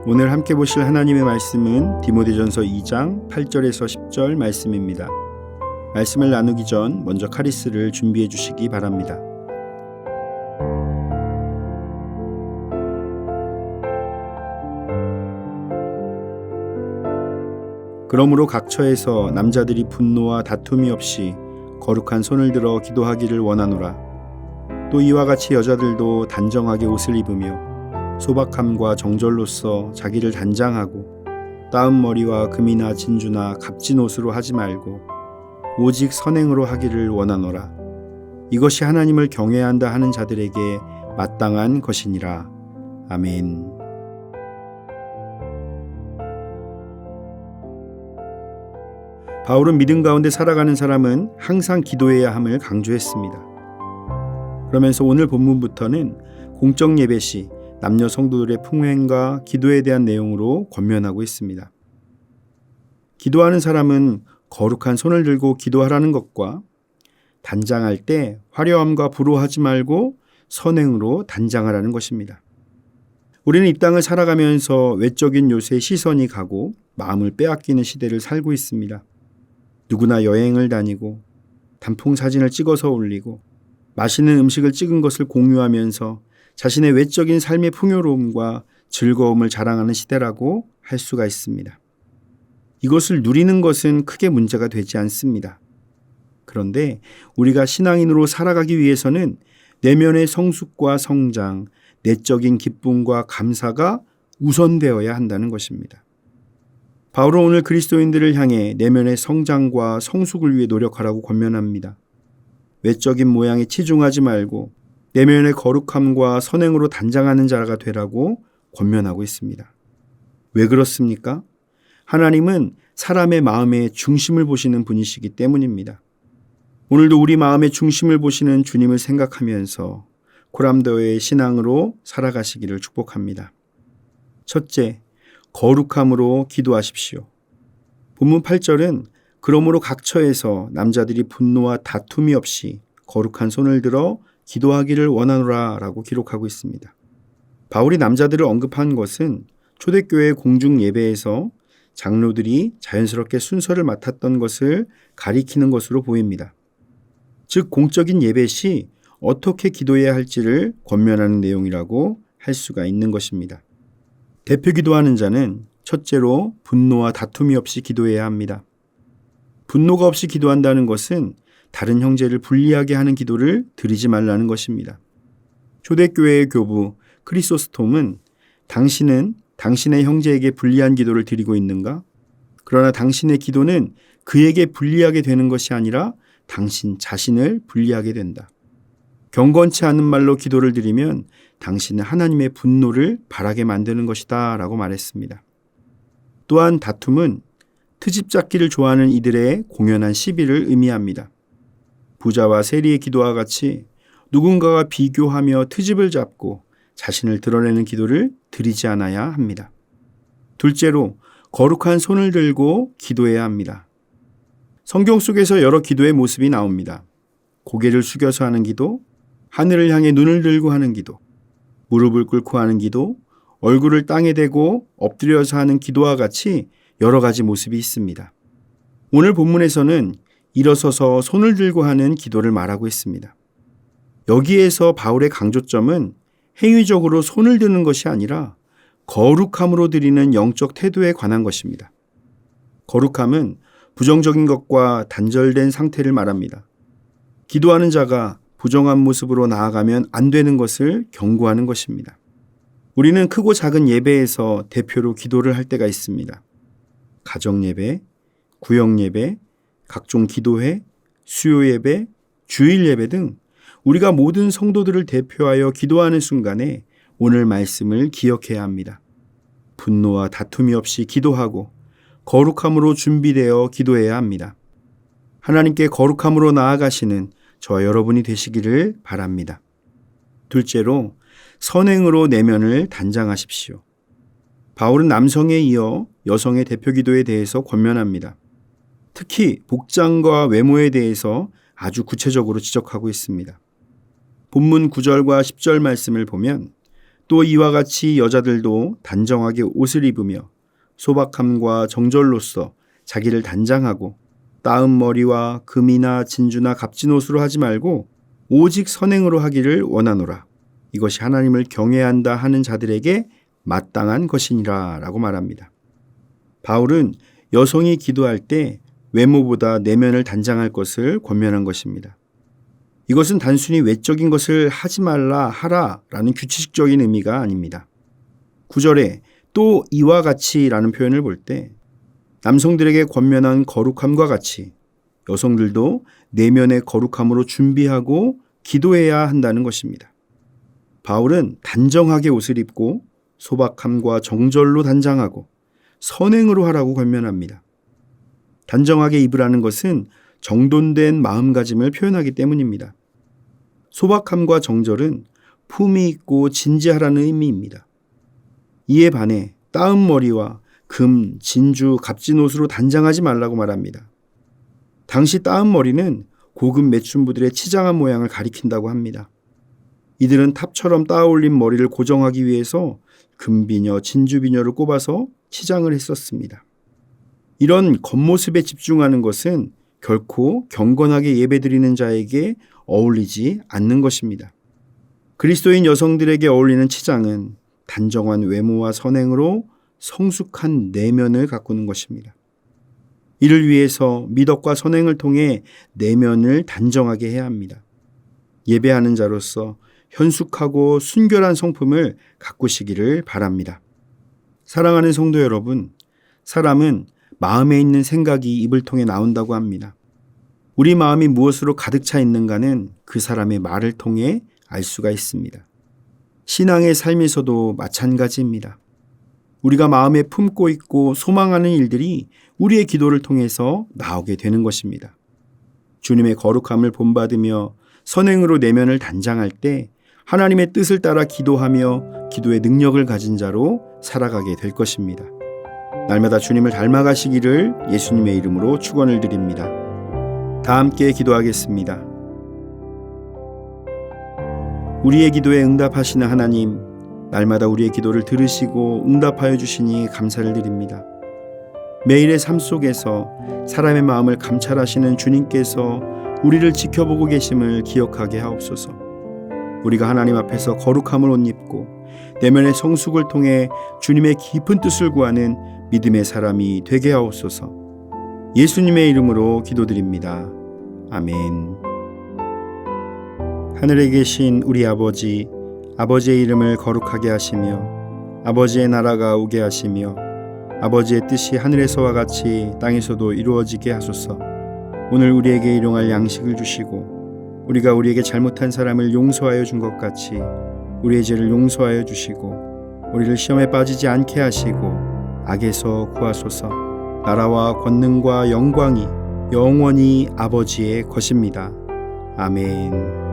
오늘 함께 보실 하나님의 말씀은 디모데전서 2장 8절에서 10절 말씀입니다. 말씀을 나누기 전 먼저 카리스를 준비해 주시기 바랍니다. 그러므로 각 처에서 남자들이 분노와 다툼이 없이 거룩한 손을 들어 기도하기를 원하노라. 또 이와 같이 여자들도 단정하게 옷을 입으며 소박함과 정절로써 자기를 단장하고 따은 머리와 금이나 진주나 값진 옷으로 하지 말고 오직 선행으로 하기를 원하노라. 이것이 하나님을 경외한다 하는 자들에게 마땅한 것이니라. 아멘. 바울은 믿음 가운데 살아가는 사람은 항상 기도해야 함을 강조했습니다. 그러면서 오늘 본문부터는 공적 예배 시 남녀 성도들의 풍행과 기도에 대한 내용으로 권면하고 있습니다. 기도하는 사람은 거룩한 손을 들고 기도하라는 것과 단장할 때 화려함과 부러워하지 말고 선행으로 단장하라는 것입니다. 우리는 이 땅을 살아가면서 외적인 요새에 시선이 가고 마음을 빼앗기는 시대를 살고 있습니다. 누구나 여행을 다니고 단풍 사진을 찍어서 올리고 맛있는 음식을 찍은 것을 공유하면서 자신의 외적인 삶의 풍요로움과 즐거움을 자랑하는 시대라고 할 수가 있습니다. 이것을 누리는 것은 크게 문제가 되지 않습니다. 그런데 우리가 신앙인으로 살아가기 위해서는 내면의 성숙과 성장, 내적인 기쁨과 감사가 우선되어야 한다는 것입니다. 바울은 오늘 그리스도인들을 향해 내면의 성장과 성숙을 위해 노력하라고 권면합니다. 외적인 모양에 치중하지 말고 내면의 거룩함과 선행으로 단장하는 자가 되라고 권면하고 있습니다. 왜 그렇습니까? 하나님은 사람의 마음의 중심을 보시는 분이시기 때문입니다. 오늘도 우리 마음의 중심을 보시는 주님을 생각하면서 고람도의 신앙으로 살아가시기를 축복합니다. 첫째, 거룩함으로 기도하십시오. 본문 8절은 그러므로 각 처에서 남자들이 분노와 다툼이 없이 거룩한 손을 들어 기도하기를 원하노라 라고 기록하고 있습니다. 바울이 남자들을 언급한 것은 초대교회 공중 예배에서 장로들이 자연스럽게 순서를 맡았던 것을 가리키는 것으로 보입니다. 즉 공적인 예배 시 어떻게 기도해야 할지를 권면하는 내용이라고 할 수가 있는 것입니다. 대표 기도하는 자는 첫째로 분노와 다툼이 없이 기도해야 합니다. 분노가 없이 기도한다는 것은 다른 형제를 불리하게 하는 기도를 드리지 말라는 것입니다. 초대교회의 교부 크리소스톰은 당신은 당신의 형제에게 불리한 기도를 드리고 있는가? 그러나 당신의 기도는 그에게 불리하게 되는 것이 아니라 당신 자신을 불리하게 된다. 경건치 않은 말로 기도를 드리면 당신은 하나님의 분노를 바라게 만드는 것이다 라고 말했습니다. 또한 다툼은 트집 잡기를 좋아하는 이들의 공연한 시비를 의미합니다. 부자와 세리의 기도와 같이 누군가가 비교하며 트집을 잡고 자신을 드러내는 기도를 드리지 않아야 합니다. 둘째로 거룩한 손을 들고 기도해야 합니다. 성경 속에서 여러 기도의 모습이 나옵니다. 고개를 숙여서 하는 기도, 하늘을 향해 눈을 들고 하는 기도, 무릎을 꿇고 하는 기도, 얼굴을 땅에 대고 엎드려서 하는 기도와 같이 여러 가지 모습이 있습니다. 오늘 본문에서는 일어서서 손을 들고 하는 기도를 말하고 있습니다. 여기에서 바울의 강조점은 행위적으로 손을 드는 것이 아니라 거룩함으로 드리는 영적 태도에 관한 것입니다. 거룩함은 부정적인 것과 단절된 상태를 말합니다. 기도하는 자가 부정한 모습으로 나아가면 안 되는 것을 경고하는 것입니다. 우리는 크고 작은 예배에서 대표로 기도를 할 때가 있습니다. 가정예배, 구역예배, 각종 기도회, 수요예배, 주일예배 등 우리가 모든 성도들을 대표하여 기도하는 순간에 오늘 말씀을 기억해야 합니다. 분노와 다툼이 없이 기도하고 거룩함으로 준비되어 기도해야 합니다. 하나님께 거룩함으로 나아가시는 저와 여러분이 되시기를 바랍니다. 둘째로 선행으로 내면을 단장하십시오. 바울은 남성에 이어 여성의 대표 기도에 대해서 권면합니다. 특히 복장과 외모에 대해서 아주 구체적으로 지적하고 있습니다. 본문 9절과 10절 말씀을 보면 또 이와 같이 여자들도 단정하게 옷을 입으며 소박함과 정절로서 자기를 단장하고 따은 머리와 금이나 진주나 값진 옷으로 하지 말고 오직 선행으로 하기를 원하노라. 이것이 하나님을 경외한다 하는 자들에게 마땅한 것이니라 라고 말합니다. 바울은 여성이 기도할 때 외모보다 내면을 단장할 것을 권면한 것입니다. 이것은 단순히 외적인 것을 하지 말라 하라 라는 규칙적인 의미가 아닙니다. 9절에 또 이와 같이 라는 표현을 볼 때 남성들에게 권면한 거룩함과 같이 여성들도 내면의 거룩함으로 준비하고 기도해야 한다는 것입니다. 바울은 단정하게 옷을 입고 소박함과 정절로 단장하고 선행으로 하라고 권면합니다. 단정하게 입으라는 것은 정돈된 마음가짐을 표현하기 때문입니다. 소박함과 정절은 품위 있고 진지하라는 의미입니다. 이에 반해 따은 머리와 금, 진주, 값진 옷으로 단장하지 말라고 말합니다. 당시 따은 머리는 고급 매춘부들의 치장한 모양을 가리킨다고 합니다. 이들은 탑처럼 따올린 머리를 고정하기 위해서 금비녀, 진주비녀를 꼽아서 치장을 했었습니다. 이런 겉모습에 집중하는 것은 결코 경건하게 예배드리는 자에게 어울리지 않는 것입니다. 그리스도인 여성들에게 어울리는 치장은 단정한 외모와 선행으로 성숙한 내면을 가꾸는 것입니다. 이를 위해서 미덕과 선행을 통해 내면을 단정하게 해야 합니다. 예배하는 자로서 현숙하고 순결한 성품을 가꾸시기를 바랍니다. 사랑하는 성도 여러분, 사람은 마음에 있는 생각이 입을 통해 나온다고 합니다. 우리 마음이 무엇으로 가득 차 있는가는 그 사람의 말을 통해 알 수가 있습니다. 신앙의 삶에서도 마찬가지입니다. 우리가 마음에 품고 있고 소망하는 일들이 우리의 기도를 통해서 나오게 되는 것입니다. 주님의 거룩함을 본받으며 선행으로 내면을 단장할 때 하나님의 뜻을 따라 기도하며 기도의 능력을 가진 자로 살아가게 될 것입니다. 날마다 주님을 닮아가시기를 예수님의 이름으로 축원을 드립니다. 다 함께 기도하겠습니다. 우리의 기도에 응답하시는 하나님, 날마다 우리의 기도를 들으시고 응답하여 주시니 감사를 드립니다. 매일의 삶 속에서 사람의 마음을 감찰하시는 주님께서 우리를 지켜보고 계심을 기억하게 하옵소서. 우리가 하나님 앞에서 거룩함을 옷 입고 내면의 성숙을 통해 주님의 깊은 뜻을 구하는 믿음의 사람이 되게 하옵소서. 예수님의 이름으로 기도드립니다. 아멘. 하늘에 계신 우리 아버지, 아버지의 이름을 거룩하게 하시며 아버지의 나라가 오게 하시며 아버지의 뜻이 하늘에서와 같이 땅에서도 이루어지게 하소서. 오늘 우리에게 일용할 양식을 주시고 우리가 우리에게 잘못한 사람을 용서하여 준 것 같이 우리의 죄를 용서하여 주시고 우리를 시험에 빠지지 않게 하시고 악에서 구하소서. 나라와 권능과 영광이 영원히 아버지의 것입니다. 아멘.